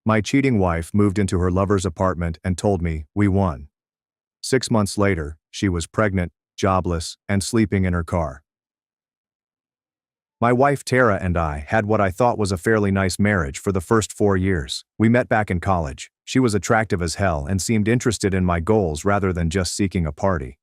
My cheating wife moved into her lover's apartment and told me we won. 6 months later, she was pregnant, jobless, and sleeping in her car. My wife Tara and I had what I thought was a fairly nice marriage for the first 4 years. We met back in college. She was attractive as hell and seemed interested in my goals rather than just seeking a party.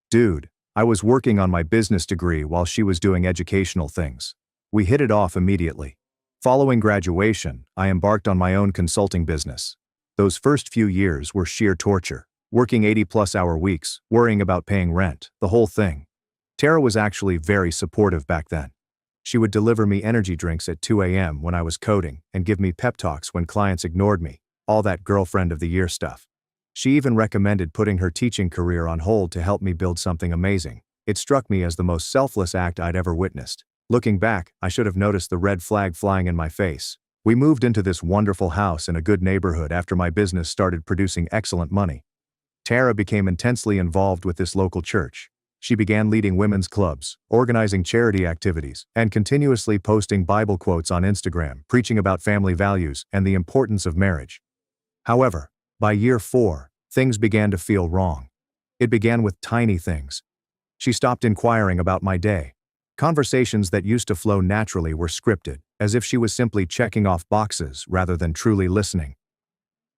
Dude, I was working on my business degree while she was doing educational things. We hit it off immediately. Following graduation, I embarked on my own consulting business. Those first few years were sheer torture. Working 80-plus-hour weeks, worrying about paying rent, the whole thing. Tara was actually very supportive back then. She would deliver me energy drinks at 2 a.m. when I was coding and give me pep talks when clients ignored me, all that girlfriend of the year stuff. She even recommended putting her teaching career on hold to help me build something amazing. It struck me as the most selfless act I'd ever witnessed. Looking back, I should have noticed the red flag flying in my face. We moved into this wonderful house in a good neighborhood after my business started producing excellent money. Tara became intensely involved with this local church. She began leading women's clubs, organizing charity activities, and continuously posting Bible quotes on Instagram, preaching about family values and the importance of marriage. However, by year 4, things began to feel wrong. It began with tiny things. She stopped inquiring about my day. Conversations that used to flow naturally were scripted, as if she was simply checking off boxes rather than truly listening.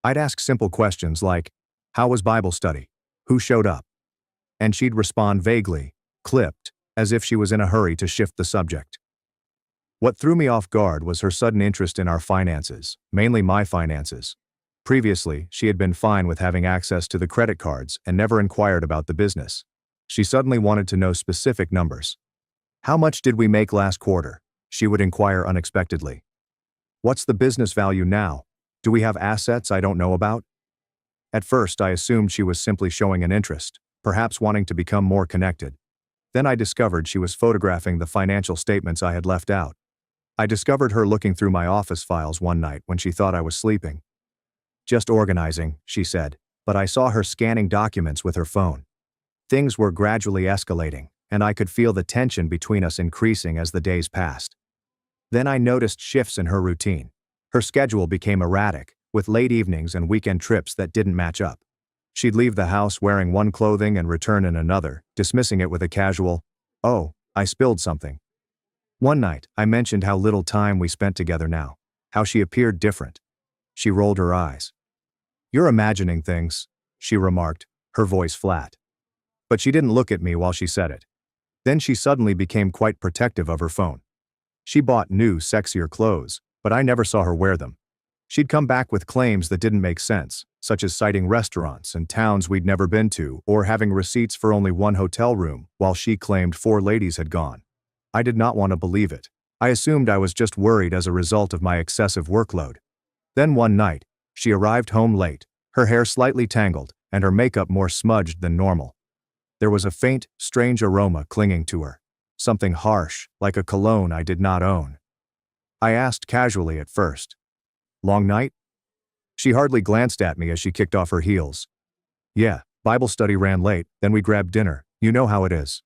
I'd ask simple questions like, "How was Bible study? Who showed up?" And she'd respond vaguely, clipped, as if she was in a hurry to shift the subject. What threw me off guard was her sudden interest in our finances, mainly my finances. Previously, she had been fine with having access to the credit cards and never inquired about the business. She suddenly wanted to know specific numbers. "How much did we make last quarter?" she would inquire unexpectedly. "What's the business value now? Do we have assets I don't know about?" At first, I assumed she was simply showing an interest, perhaps wanting to become more connected. Then I discovered she was photographing the financial statements I had left out. I discovered her looking through my office files one night when she thought I was sleeping. "Just organizing," she said, but I saw her scanning documents with her phone. Things were gradually escalating, and I could feel the tension between us increasing as the days passed. Then I noticed shifts in her routine. Her schedule became erratic, with late evenings and weekend trips that didn't match up. She'd leave the house wearing one clothing and return in another, dismissing it with a casual, "Oh, I spilled something." One night, I mentioned how little time we spent together now, how she appeared different. She rolled her eyes. "You're imagining things," she remarked, her voice flat. But she didn't look at me while she said it. Then she suddenly became quite protective of her phone. She bought new, sexier clothes, but I never saw her wear them. She'd come back with claims that didn't make sense, such as citing restaurants and towns we'd never been to or having receipts for only one hotel room, while she claimed 4 ladies had gone. I did not want to believe it. I assumed I was just worried as a result of my excessive workload. Then one night, she arrived home late, her hair slightly tangled, and her makeup more smudged than normal. There was a faint, strange aroma clinging to her. Something harsh, like a cologne I did not own. I asked casually at first, "Long night?" She hardly glanced at me as she kicked off her heels. "Yeah, Bible study ran late, then we grabbed dinner. You know how it is."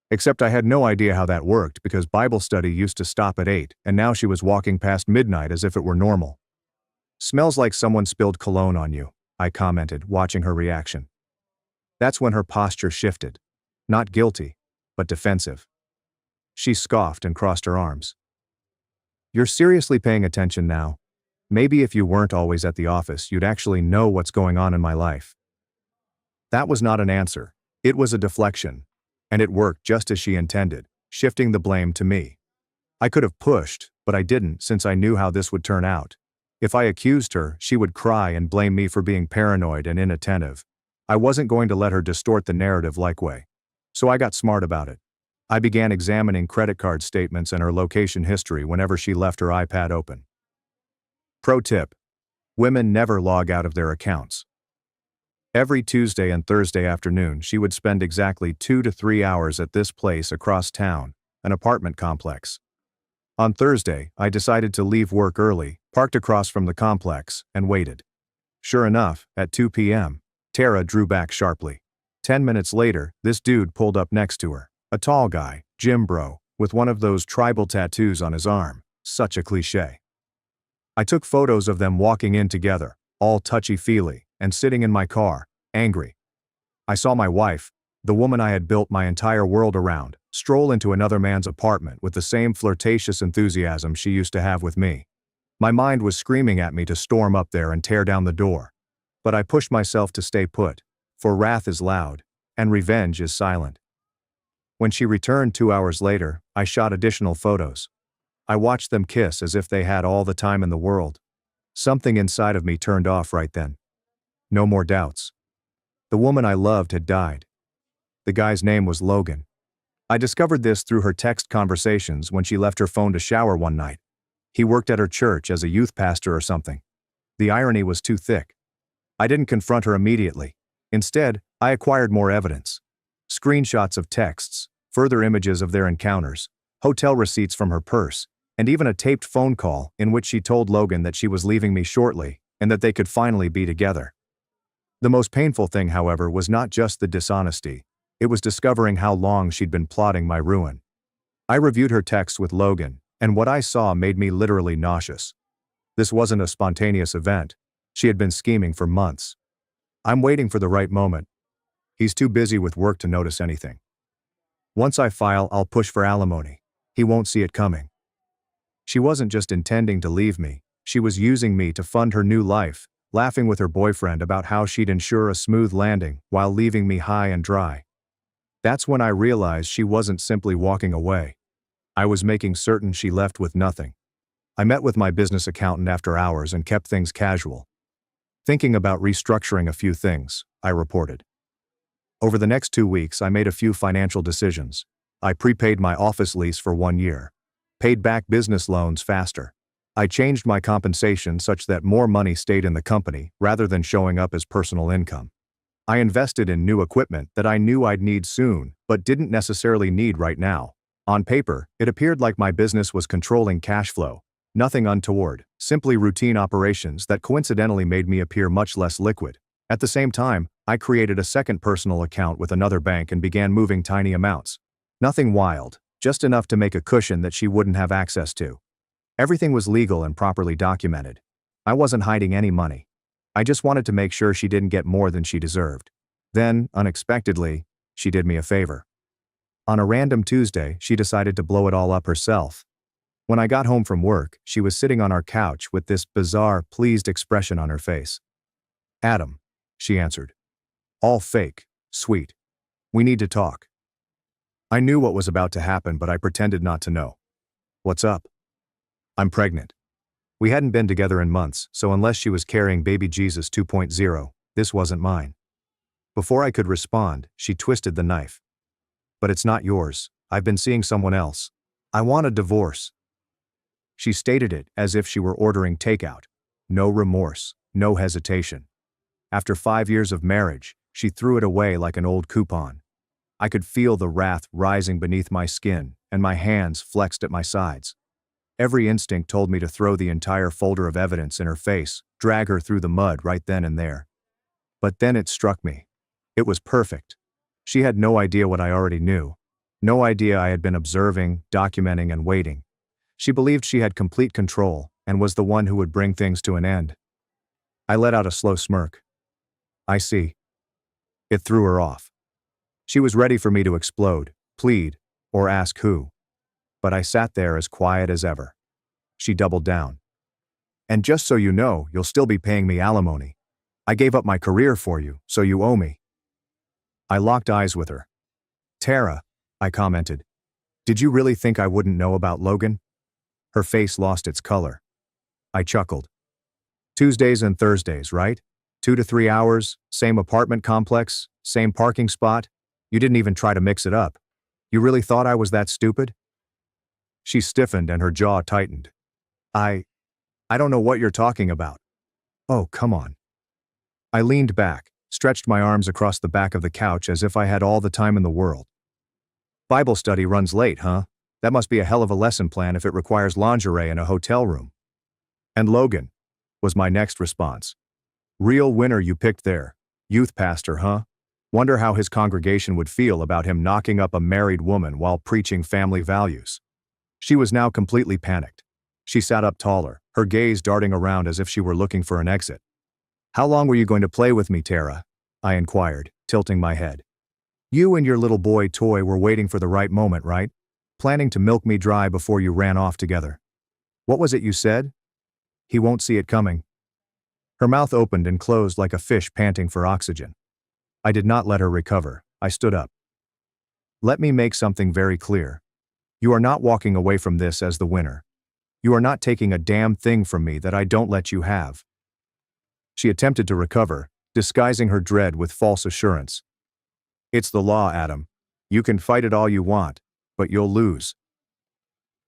Except I had no idea how that worked because Bible study used to stop at 8, and now she was walking past midnight as if it were normal. "Smells like someone spilled cologne on you," I commented, watching her reaction. That's when her posture shifted. Not guilty, but defensive. She scoffed and crossed her arms. "You're seriously paying attention now? Maybe if you weren't always at the office, you'd actually know what's going on in my life." That was not an answer. It was a deflection. And it worked just as she intended, shifting the blame to me. I could have pushed, but I didn't since I knew how this would turn out. If I accused her, she would cry and blame me for being paranoid and inattentive. I wasn't going to let her distort the narrative way. So I got smart about it. I began examining credit card statements and her location history whenever she left her iPad open. Pro tip: women never log out of their accounts. Every Tuesday and Thursday afternoon, she would spend exactly 2 to 3 hours at this place across town, an apartment complex. On Thursday, I decided to leave work early, parked across from the complex, and waited. Sure enough, at 2 p.m., Tara drew back sharply. 10 minutes later, this dude pulled up next to her. A tall guy, gym bro, with one of those tribal tattoos on his arm. Such a cliché. I took photos of them walking in together, all touchy-feely, and sitting in my car, angry. I saw my wife, the woman I had built my entire world around, stroll into another man's apartment with the same flirtatious enthusiasm she used to have with me. My mind was screaming at me to storm up there and tear down the door. But I pushed myself to stay put, for wrath is loud, and revenge is silent. When she returned 2 hours later, I shot additional photos. I watched them kiss as if they had all the time in the world. Something inside of me turned off right then. No more doubts. The woman I loved had died. The guy's name was Logan. I discovered this through her text conversations when she left her phone to shower one night. He worked at her church as a youth pastor or something. The irony was too thick. I didn't confront her immediately. Instead, I acquired more evidence. Screenshots of texts, further images of their encounters, hotel receipts from her purse, and even a taped phone call in which she told Logan that she was leaving me shortly and that they could finally be together. The most painful thing, however, was not just the dishonesty. It was discovering how long she'd been plotting my ruin. I reviewed her texts with Logan, and what I saw made me literally nauseous. This wasn't a spontaneous event. She had been scheming for months. I'm waiting for the right moment. He's too busy with work to notice anything. Once I file, I'll push for alimony. He won't see it coming. She wasn't just intending to leave me, she was using me to fund her new life, laughing with her boyfriend about how she'd ensure a smooth landing while leaving me high and dry. That's when I realized she wasn't simply walking away. I was making certain she left with nothing. I met with my business accountant after hours and kept things casual. Thinking about restructuring a few things, I reported. Over the next 2 weeks, I made a few financial decisions. I prepaid my office lease for 1 year, paid back business loans faster. I changed my compensation such that more money stayed in the company rather than showing up as personal income. I invested in new equipment that I knew I'd need soon, but didn't necessarily need right now. On paper, it appeared like my business was controlling cash flow. Nothing untoward, simply routine operations that coincidentally made me appear much less liquid. At the same time, I created a second personal account with another bank and began moving tiny amounts. Nothing wild, just enough to make a cushion that she wouldn't have access to. Everything was legal and properly documented. I wasn't hiding any money. I just wanted to make sure she didn't get more than she deserved. Then, unexpectedly, she did me a favor. On a random Tuesday, she decided to blow it all up herself. When I got home from work, she was sitting on our couch with this bizarre, pleased expression on her face. "Adam," she answered. "All fake, sweet. We need to talk." I knew what was about to happen, but I pretended not to know. "What's up?" "I'm pregnant." We hadn't been together in months, so unless she was carrying baby Jesus 2.0, this wasn't mine. Before I could respond, she twisted the knife. "But it's not yours. I've been seeing someone else. I want a divorce." She stated it as if she were ordering takeout. No remorse, no hesitation. After 5 years of marriage, she threw it away like an old coupon. I could feel the wrath rising beneath my skin, and my hands flexed at my sides. Every instinct told me to throw the entire folder of evidence in her face, drag her through the mud right then and there. But then it struck me. It was perfect. She had no idea what I already knew. No idea I had been observing, documenting, and waiting. She believed she had complete control and was the one who would bring things to an end. I let out a slow smirk. "I see." It threw her off. She was ready for me to explode, plead, or ask who. But I sat there as quiet as ever. She doubled down. "And just so you know, you'll still be paying me alimony. I gave up my career for you, so you owe me." I locked eyes with her. "Tara," I commented, "did you really think I wouldn't know about Logan?" Her face lost its color. I chuckled. "Tuesdays and Thursdays, right? 2 to 3 hours, same apartment complex, same parking spot. You didn't even try to mix it up. You really thought I was that stupid?" She stiffened and her jaw tightened. I don't know what you're talking about." "Oh, come on." I leaned back, stretched my arms across the back of the couch as if I had all the time in the world. "Bible study runs late, huh? That must be a hell of a lesson plan if it requires lingerie in a hotel room." "And Logan," was my next response. "Real winner you picked there. Youth pastor, huh? Wonder how his congregation would feel about him knocking up a married woman while preaching family values." She was now completely panicked. She sat up taller, her gaze darting around as if she were looking for an exit. "How long were you going to play with me, Tara?" I inquired, tilting my head. "You and your little boy toy were waiting for the right moment, right? Planning to milk me dry before you ran off together. What was it you said? He won't see it coming." Her mouth opened and closed like a fish panting for oxygen. I did not let her recover. I stood up. "Let me make something very clear. You are not walking away from this as the winner. You are not taking a damn thing from me that I don't let you have." She attempted to recover, disguising her dread with false assurance. "It's the law, Adam. You can fight it all you want, but you'll lose."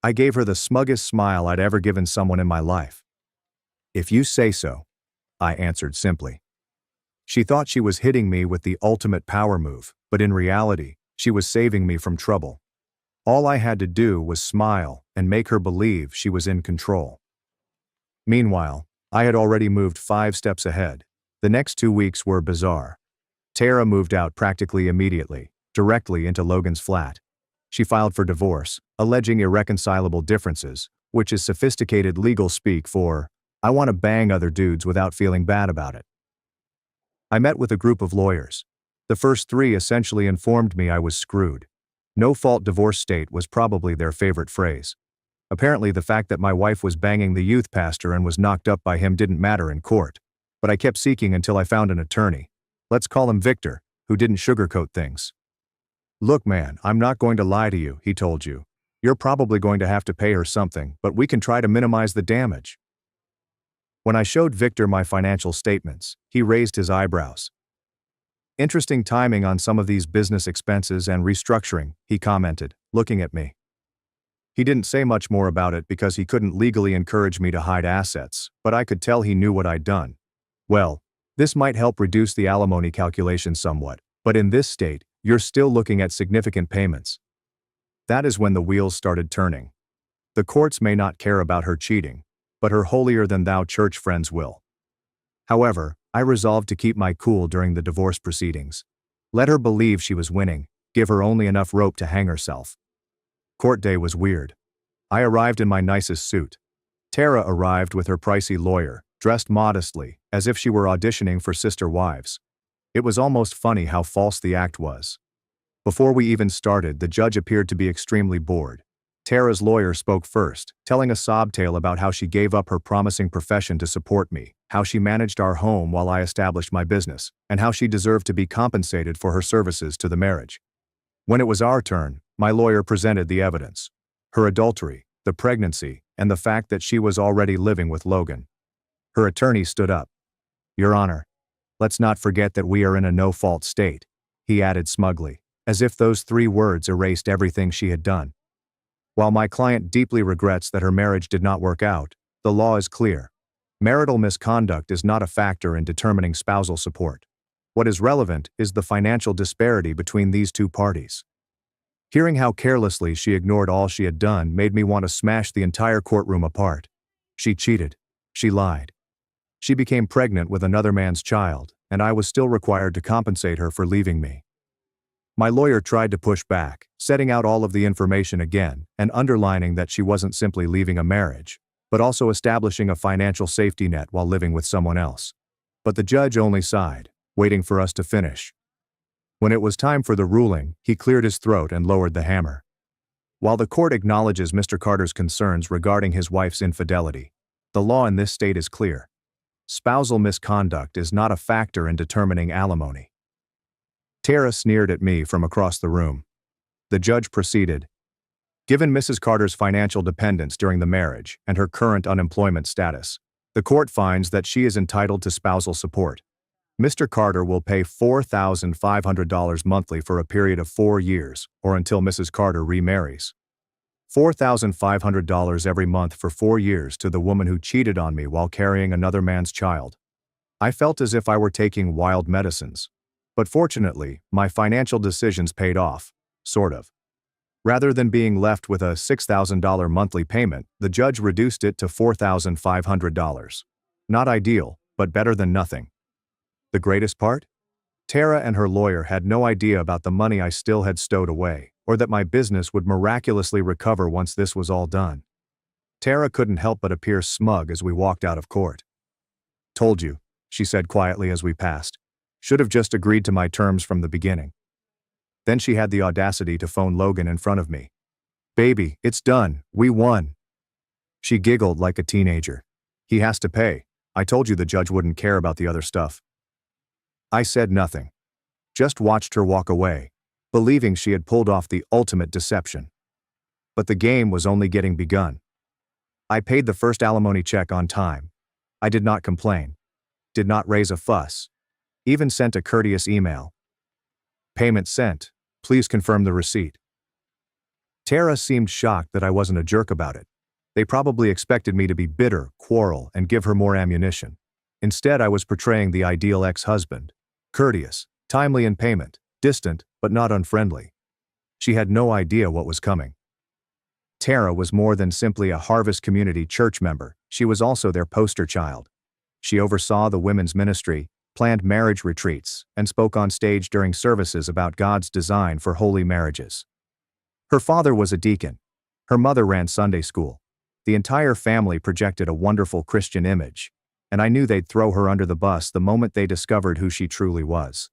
I gave her the smuggest smile I'd ever given someone in my life. "If you say so," I answered simply. She thought she was hitting me with the ultimate power move, but in reality, she was saving me from trouble. All I had to do was smile and make her believe she was in control. Meanwhile, I had already moved 5 steps ahead. The next 2 weeks were bizarre. Tara moved out practically immediately, directly into Logan's flat. She filed for divorce, alleging irreconcilable differences, which is sophisticated legal speak for, "I want to bang other dudes without feeling bad about it." I met with a group of lawyers. The first 3 essentially informed me I was screwed. No-fault divorce state was probably their favorite phrase. Apparently the fact that my wife was banging the youth pastor and was knocked up by him didn't matter in court. But I kept seeking until I found an attorney. Let's call him Victor, who didn't sugarcoat things. "Look man, I'm not going to lie to you," he told you. "You're probably going to have to pay her something, but we can try to minimize the damage." When I showed Victor my financial statements, he raised his eyebrows. "Interesting timing on some of these business expenses and restructuring," he commented, looking at me. He didn't say much more about it because he couldn't legally encourage me to hide assets, but I could tell he knew what I'd done. "Well, this might help reduce the alimony calculation somewhat, but in this state, you're still looking at significant payments." That is when the wheels started turning. The courts may not care about her cheating, but her holier-than-thou church friends will. However, I resolved to keep my cool during the divorce proceedings. Let her believe she was winning, give her only enough rope to hang herself. Court day was weird. I arrived in my nicest suit. Tara arrived with her pricey lawyer, dressed modestly, as if she were auditioning for Sister Wives. It was almost funny how false the act was. Before we even started, the judge appeared to be extremely bored. Tara's lawyer spoke first, telling a sob tale about how she gave up her promising profession to support me, how she managed our home while I established my business, and how she deserved to be compensated for her services to the marriage. When it was our turn, my lawyer presented the evidence: her adultery, the pregnancy, and the fact that she was already living with Logan. Her attorney stood up. "Your Honor, let's not forget that we are in a no-fault state," he added smugly, as if those 3 words erased everything she had done. While my client deeply regrets that her marriage did not work out, the law is clear. Marital misconduct is not a factor in determining spousal support. What is relevant is the financial disparity between these 2 parties. Hearing how carelessly she ignored all she had done made me want to smash the entire courtroom apart. She cheated. She lied. She became pregnant with another man's child, and I was still required to compensate her for leaving me. My lawyer tried to push back, setting out all of the information again and underlining that she wasn't simply leaving a marriage, but also establishing a financial safety net while living with someone else. But the judge only sighed, waiting for us to finish. When it was time for the ruling, he cleared his throat and lowered the hammer. While the court acknowledges Mr. Carter's concerns regarding his wife's infidelity, the law in this state is clear. Spousal misconduct is not a factor in determining alimony. Tara sneered at me from across the room. The judge proceeded. Given Mrs. Carter's financial dependence during the marriage and her current unemployment status, the court finds that she is entitled to spousal support. Mr. Carter will pay $4,500 monthly for a period of 4 years, or until Mrs. Carter remarries. $4,500 every month for 4 years to the woman who cheated on me while carrying another man's child. I felt as if I were taking wild medicines. But fortunately, my financial decisions paid off, sort of. Rather than being left with a $6,000 monthly payment, the judge reduced it to $4,500. Not ideal, but better than nothing. The greatest part? Tara and her lawyer had no idea about the money I still had stowed away, or that my business would miraculously recover once this was all done. Tara couldn't help but appear smug as we walked out of court. "Told you," she said quietly as we passed. "Should have just agreed to my terms from the beginning." Then she had the audacity to phone Logan in front of me. "Baby, it's done. We won." She giggled like a teenager. "He has to pay. I told you the judge wouldn't care about the other stuff." I said nothing. Just watched her walk away, believing she had pulled off the ultimate deception. But the game was only getting begun. I paid the first alimony check on time. I did not complain. Did not raise a fuss. Even sent a courteous email. "Payment sent. Please confirm the receipt." Tara seemed shocked that I wasn't a jerk about it. They probably expected me to be bitter, quarrel, and give her more ammunition. Instead, I was portraying the ideal ex-husband. Courteous, timely in payment, distant, but not unfriendly. She had no idea what was coming. Tara was more than simply a Harvest Community Church member. She was also their poster child. She oversaw the women's ministry, planned marriage retreats, and spoke on stage during services about God's design for holy marriages. Her father was a deacon. Her mother ran Sunday school. The entire family projected a wonderful Christian image, and I knew they'd throw her under the bus the moment they discovered who she truly was.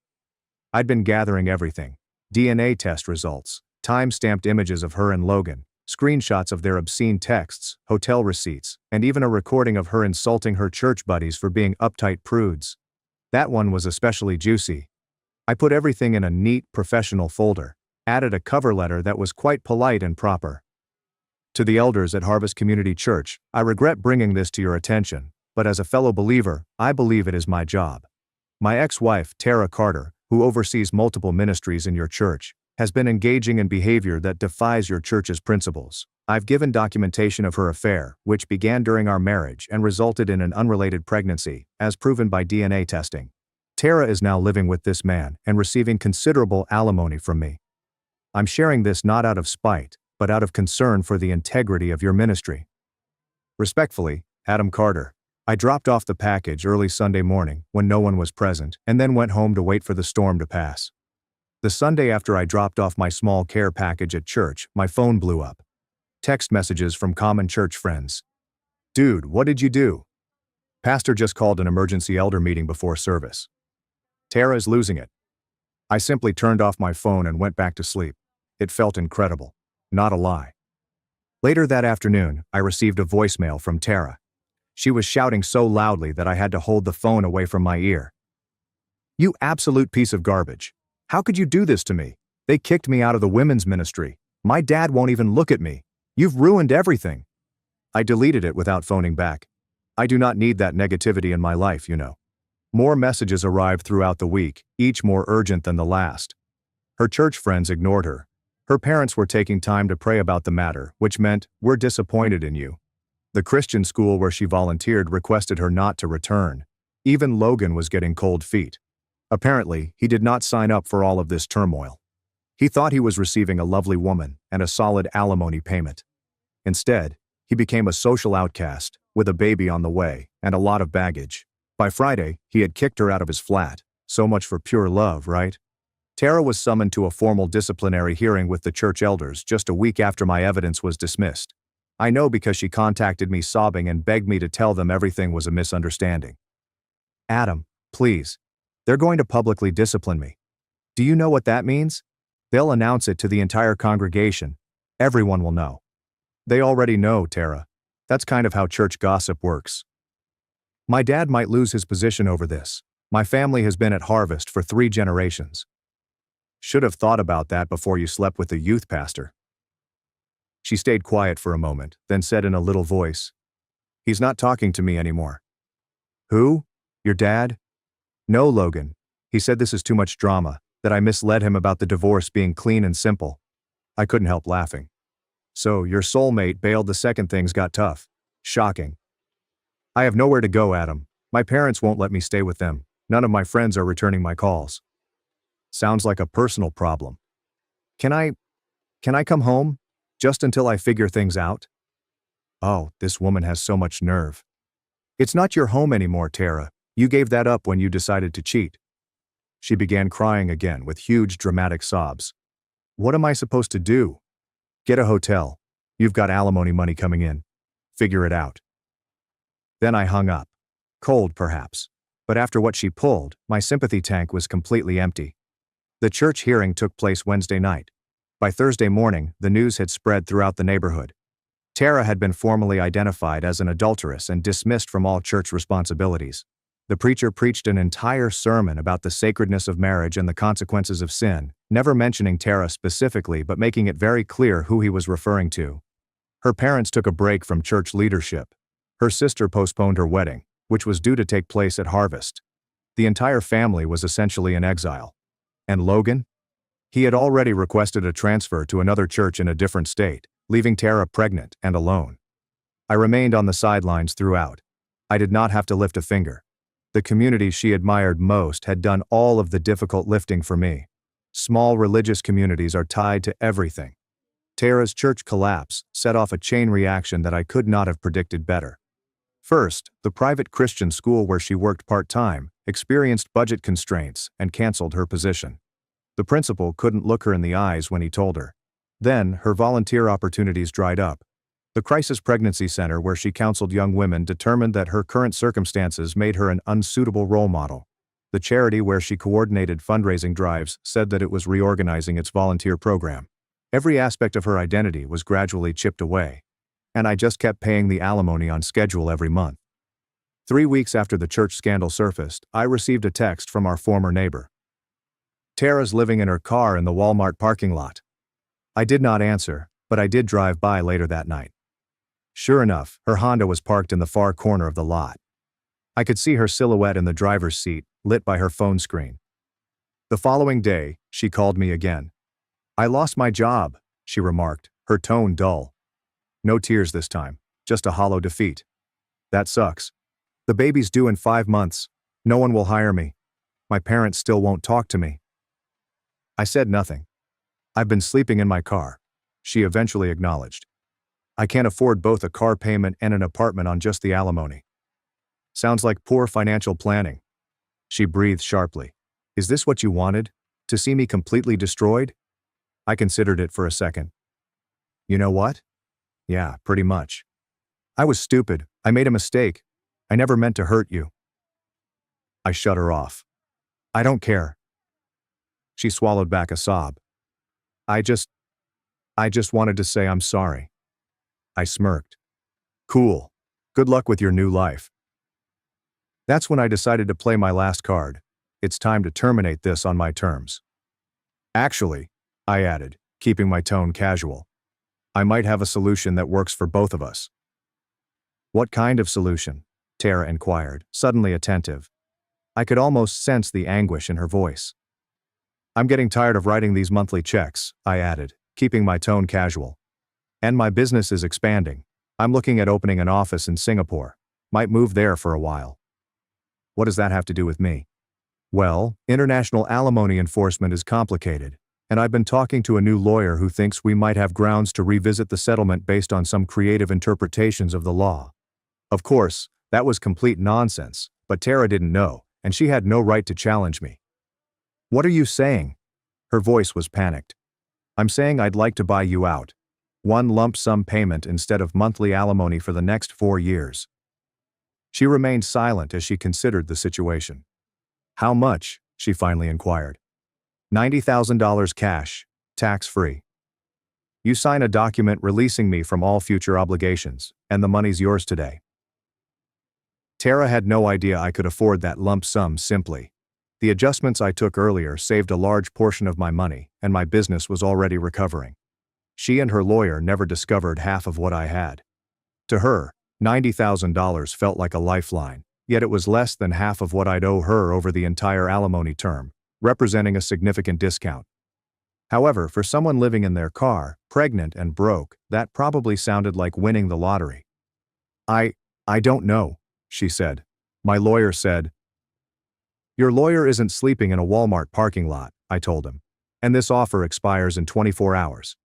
I'd been gathering everything: DNA test results, time-stamped images of her and Logan, screenshots of their obscene texts, hotel receipts, and even a recording of her insulting her church buddies for being uptight prudes. That one was especially juicy. I put everything in a neat, professional folder, added a cover letter that was quite polite and proper. "To the elders at Harvest Community Church, I regret bringing this to your attention, but as a fellow believer, I believe it is my job. My ex-wife, Tara Carter, who oversees multiple ministries in your church, has been engaging in behavior that defies your church's principles. I've given documentation of her affair, which began during our marriage and resulted in an unrelated pregnancy, as proven by DNA testing. Tara is now living with this man and receiving considerable alimony from me. I'm sharing this not out of spite, but out of concern for the integrity of your ministry. Respectfully, Adam Carter." I dropped off the package early Sunday morning when no one was present, and then went home to wait for the storm to pass. The Sunday after I dropped off my small care package at church, my phone blew up. Text messages from common church friends. "Dude, what did you do? Pastor just called an emergency elder meeting before service. Tara is losing it." I simply turned off my phone and went back to sleep. It felt incredible. Not a lie. Later that afternoon, I received a voicemail from Tara. She was shouting so loudly that I had to hold the phone away from my ear. "You absolute piece of garbage. How could you do this to me? They kicked me out of the women's ministry. My dad won't even look at me. You've ruined everything." I deleted it without phoning back. I do not need that negativity in my life, you know. More messages arrived throughout the week, each more urgent than the last. Her church friends ignored her. Her parents were taking time to pray about the matter, which meant, "We're disappointed in you." The Christian school where she volunteered requested her not to return. Even Logan was getting cold feet. Apparently, he did not sign up for all of this turmoil. He thought he was receiving a lovely woman and a solid alimony payment. Instead, he became a social outcast, with a baby on the way and a lot of baggage. By Friday, he had kicked her out of his flat. So much for pure love, right? Tara was summoned to a formal disciplinary hearing with the church elders just a week after my evidence was dismissed. I know because she contacted me sobbing and begged me to tell them everything was a misunderstanding. "Adam, please. They're going to publicly discipline me. Do you know what that means? They'll announce it to the entire congregation. Everyone will know." "They already know, Tara. That's kind of how church gossip works. My dad might lose his position over this. My family has been at Harvest for 3 generations. Should have thought about that before you slept with the youth pastor." She stayed quiet for a moment, then said in a little voice, "He's not talking to me anymore." "Who? Your dad?" "No, Logan. He said this is too much drama, that I misled him about the divorce being clean and simple." I couldn't help laughing. "So, your soulmate bailed the second things got tough. Shocking." "I have nowhere to go, Adam. My parents won't let me stay with them. None of my friends are returning my calls." "Sounds like a personal problem. Can I come home? Just until I figure things out?" Oh, this woman has so much nerve. "It's not your home anymore, Tara. You gave that up when you decided to cheat." She began crying again with huge dramatic sobs. "What am I supposed to do?" "Get a hotel. You've got alimony money coming in." Figure it out. Then I hung up. Cold, perhaps. But after what she pulled, my sympathy tank was completely empty. The church hearing took place Wednesday night. By Thursday morning, the news had spread throughout the neighborhood. Tara had been formally identified as an adulteress and dismissed from all church responsibilities. The preacher preached an entire sermon about the sacredness of marriage and the consequences of sin, never mentioning Tara specifically but making it very clear who he was referring to. Her parents took a break from church leadership. Her sister postponed her wedding, which was due to take place at harvest. The entire family was essentially in exile. And Logan? He had already requested a transfer to another church in a different state, leaving Tara pregnant and alone. I remained on the sidelines throughout. I did not have to lift a finger. The community she admired most had done all of the difficult lifting for me. Small religious communities are tied to everything. Tara's church collapse set off a chain reaction that I could not have predicted better. First, the private Christian school where she worked part-time experienced budget constraints and canceled her position. The principal couldn't look her in the eyes when he told her. Then, her volunteer opportunities dried up. The Crisis Pregnancy Center where she counseled young women determined that her current circumstances made her an unsuitable role model. The charity where she coordinated fundraising drives said that it was reorganizing its volunteer program. Every aspect of her identity was gradually chipped away. And I just kept paying the alimony on schedule every month. 3 weeks after the church scandal surfaced, I received a text from our former neighbor. "Tara's living in her car in the Walmart parking lot." I did not answer, but I did drive by later that night. Sure enough, her Honda was parked in the far corner of the lot. I could see her silhouette in the driver's seat, lit by her phone screen. The following day, she called me again. "I lost my job," she remarked, her tone dull. No tears this time, just a hollow defeat. "That sucks. The baby's due in 5 months. No one will hire me. My parents still won't talk to me." I said nothing. "I've been sleeping in my car," she eventually acknowledged. "I can't afford both a car payment and an apartment on just the alimony." "Sounds like poor financial planning." She breathed sharply. "Is this what you wanted? To see me completely destroyed?" I considered it for a second. "You know what? Yeah, pretty much. I was stupid. I made a mistake. I never meant to hurt you." I shut her off. "I don't care." She swallowed back a sob. I just wanted to say I'm sorry." I smirked. "Cool. Good luck with your new life." That's when I decided to play my last card. It's time to terminate this on my terms. "Actually," I added, keeping my tone casual, "I might have a solution that works for both of us." "What kind of solution?" Tara inquired, suddenly attentive. I could almost sense the anguish in her voice. "I'm getting tired of writing these monthly checks," I added, keeping my tone casual. "And my business is expanding. I'm looking at opening an office in Singapore. Might move there for a while." "What does that have to do with me?" "Well, international alimony enforcement is complicated, and I've been talking to a new lawyer who thinks we might have grounds to revisit the settlement based on some creative interpretations of the law." Of course, that was complete nonsense, but Tara didn't know, and she had no right to challenge me. "What are you saying?" Her voice was panicked. "I'm saying I'd like to buy you out. One lump sum payment instead of monthly alimony for the next 4 years." She remained silent as she considered the situation. "How much?" she finally inquired. $90,000 cash, tax-free. You sign a document releasing me from all future obligations, and the money's yours today." Tara had no idea I could afford that lump sum simply. The adjustments I took earlier saved a large portion of my money, and my business was already recovering. She and her lawyer never discovered half of what I had. To her, $90,000 felt like a lifeline, yet it was less than half of what I'd owe her over the entire alimony term, representing a significant discount. However, for someone living in their car, pregnant and broke, that probably sounded like winning the lottery. I don't know," she said. "My lawyer said." "Your lawyer isn't sleeping in a Walmart parking lot," I told him. "And this offer expires in 24 hours.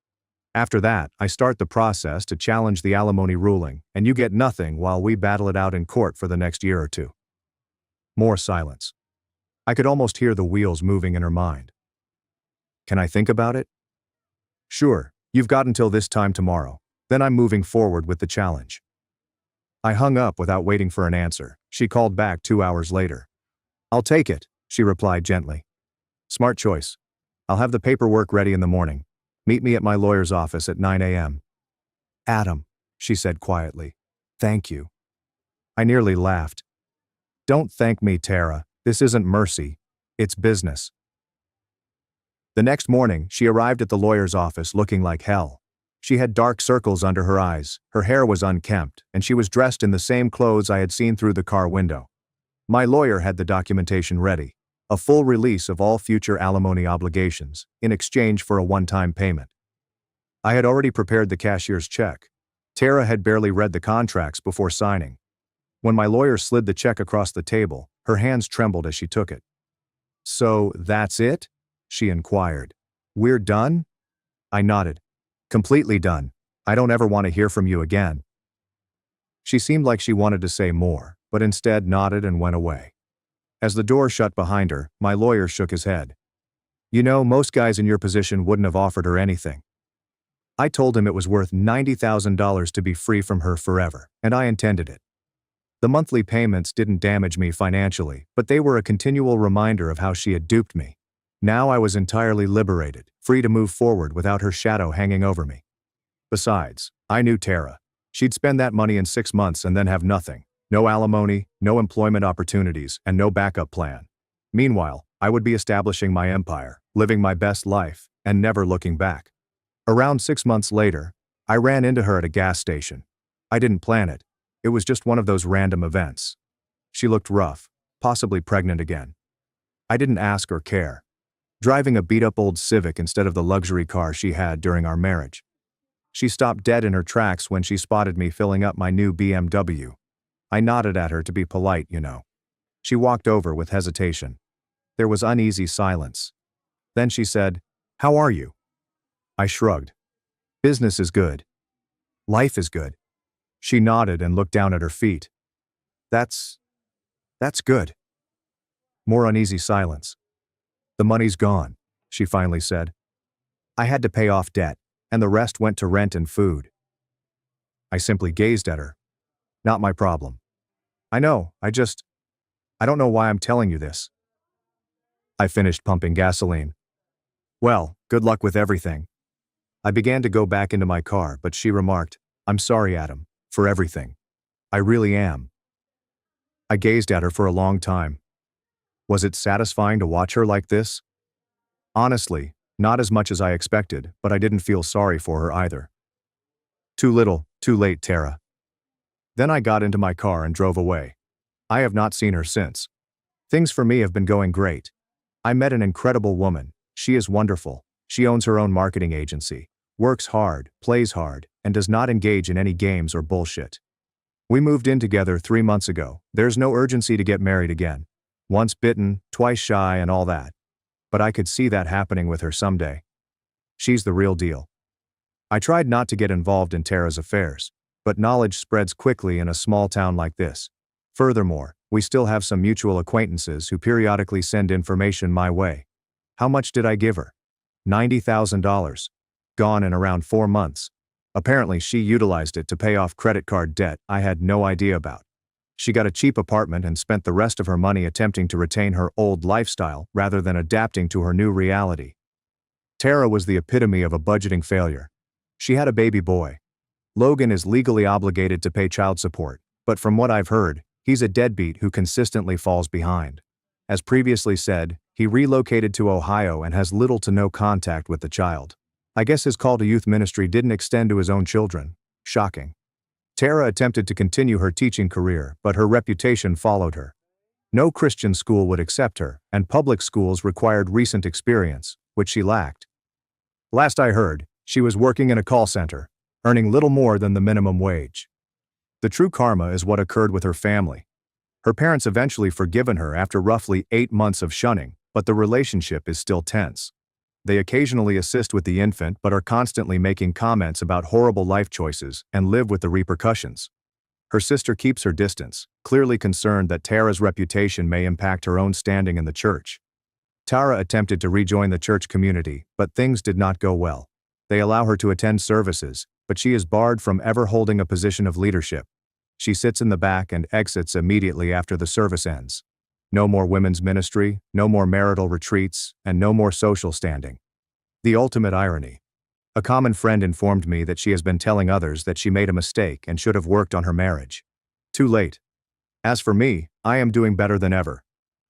After that, I start the process to challenge the alimony ruling, and you get nothing while we battle it out in court for the next year or two." More silence. I could almost hear the wheels moving in her mind. "Can I think about it?" "Sure, you've got until this time tomorrow. Then I'm moving forward with the challenge." I hung up without waiting for an answer. She called back 2 hours later. I'll take it, she replied gently. Smart choice. I'll have the paperwork ready in the morning. Meet me at my lawyer's office at 9 a.m. Adam, she said quietly. Thank you. I nearly laughed. Don't thank me, Tara. This isn't mercy. It's business. The next morning, she arrived at the lawyer's office looking like hell. She had dark circles under her eyes, her hair was unkempt, and she was dressed in the same clothes I had seen through the car window. My lawyer had the documentation ready, a full release of all future alimony obligations, in exchange for a one-time payment. I had already prepared the cashier's check. Tara had barely read the contracts before signing. When my lawyer slid the check across the table, her hands trembled as she took it. So, that's it? She inquired. We're done? I nodded. Completely done. I don't ever want to hear from you again. She seemed like she wanted to say more, but instead nodded and went away. As the door shut behind her, my lawyer shook his head. You know, most guys in your position wouldn't have offered her anything. I told him it was worth $90,000 to be free from her forever, and I intended it. The monthly payments didn't damage me financially, but they were a continual reminder of how she had duped me. Now I was entirely liberated, free to move forward without her shadow hanging over me. Besides, I knew Tara. She'd spend that money in 6 months and then have nothing. No alimony, no employment opportunities, and no backup plan. Meanwhile, I would be establishing my empire, living my best life, and never looking back. Around 6 months later, I ran into her at a gas station. I didn't plan it. It was just one of those random events. She looked rough, possibly pregnant again. I didn't ask or care. Driving a beat-up old Civic instead of the luxury car she had during our marriage. She stopped dead in her tracks when she spotted me filling up my new BMW. I nodded at her to be polite, you know. She walked over with hesitation. There was uneasy silence. Then she said, "How are you?" I shrugged. "Business is good. Life is good." She nodded and looked down at her feet. That's good." More uneasy silence. "The money's gone," she finally said. "I had to pay off debt, and the rest went to rent and food." I simply gazed at her. "Not my problem." "I know, I don't know why I'm telling you this." I finished pumping gasoline. "Well, good luck with everything." I began to go back into my car, but she remarked, "I'm sorry, Adam, for everything. I really am." I gazed at her for a long time. Was it satisfying to watch her like this? Honestly, not as much as I expected, but I didn't feel sorry for her either. Too little, too late, Tara. Then I got into my car and drove away. I have not seen her since. Things for me have been going great. I met an incredible woman. She is wonderful. She owns her own marketing agency, works hard, plays hard, and does not engage in any games or bullshit. We moved in together 3 months ago. There's no urgency to get married again. Once bitten, twice shy, and all that. But I could see that happening with her someday. She's the real deal. I tried not to get involved in Tara's affairs, but knowledge spreads quickly in a small town like this. Furthermore, we still have some mutual acquaintances who periodically send information my way. How much did I give her? $90,000. Gone in around 4 months. Apparently she utilized it to pay off credit card debt I had no idea about. She got a cheap apartment and spent the rest of her money attempting to retain her old lifestyle rather than adapting to her new reality. Tara was the epitome of a budgeting failure. She had a baby boy. Logan is legally obligated to pay child support, but from what I've heard, he's a deadbeat who consistently falls behind. As previously said, he relocated to Ohio and has little to no contact with the child. I guess his call to youth ministry didn't extend to his own children. Shocking. Tara attempted to continue her teaching career, but her reputation followed her. No Christian school would accept her, and public schools required recent experience, which she lacked. Last I heard, she was working in a call center, earning little more than the minimum wage. The true karma is what occurred with her family. Her parents eventually forgiven her after roughly 8 months of shunning, but the relationship is still tense. They occasionally assist with the infant but are constantly making comments about horrible life choices and live with the repercussions. Her sister keeps her distance, clearly concerned that Tara's reputation may impact her own standing in the church. Tara attempted to rejoin the church community, but things did not go well. They allow her to attend services, but she is barred from ever holding a position of leadership. She sits in the back and exits immediately after the service ends. No more women's ministry, no more marital retreats, and no more social standing. The ultimate irony. A common friend informed me that she has been telling others that she made a mistake and should have worked on her marriage. Too late. As for me, I am doing better than ever.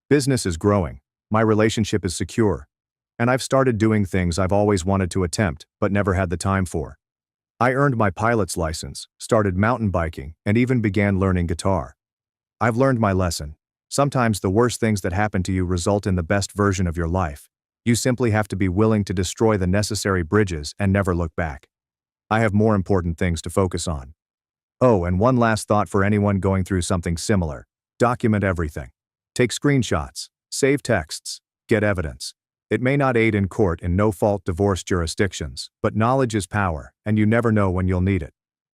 Business is growing, my relationship is secure, and I've started doing things I've always wanted to attempt but never had the time for. I earned my pilot's license, started mountain biking, and even began learning guitar. I've learned my lesson. Sometimes the worst things that happen to you result in the best version of your life. You simply have to be willing to destroy the necessary bridges and never look back. I have more important things to focus on. Oh, and one last thought for anyone going through something similar. Document everything. Take screenshots, save texts, get evidence. It may not aid in court in no-fault divorce jurisdictions, but knowledge is power, and you never know when you'll need it.